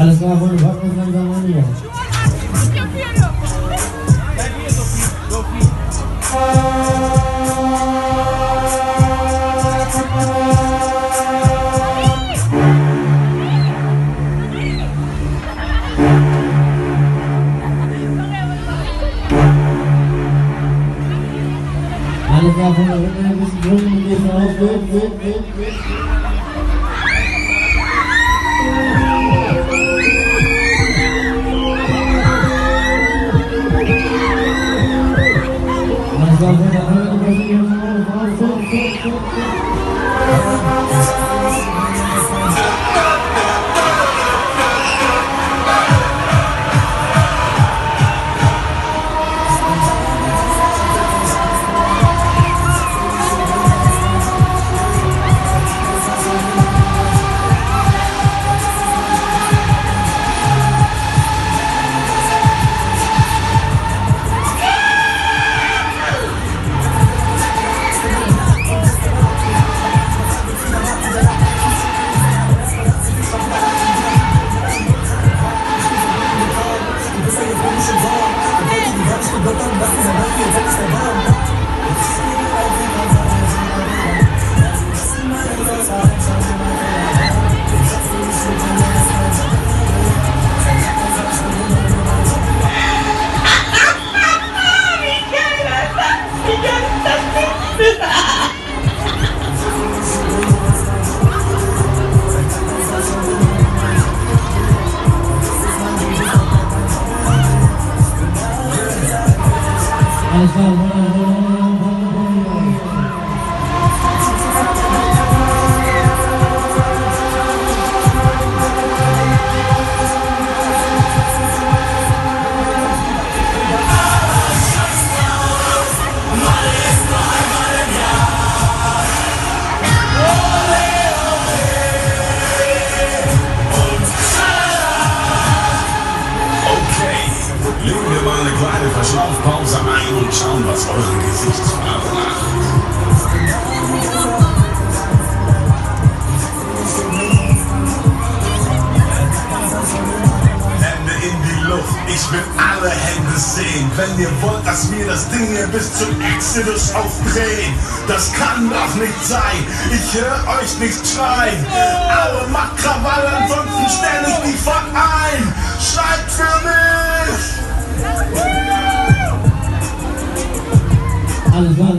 Alles klar, Freunde, warten wir langsam an hier. Alles klar, Freunde, ein bisschen drücken, wir gehen raus, wird. Verschnaufpause ein und schauen, was eure Gesichtsfarbe macht. Hände in die Luft, ich will alle Hände sehen. Wenn ihr wollt, dass wir das Ding hier bis zum Exodus aufdrehen, das kann doch nicht sein, ich höre euch nicht schreien. Alle macht Krawall, ansonsten stell ich die Fuck ein. Schreibt für mich! Alles klar,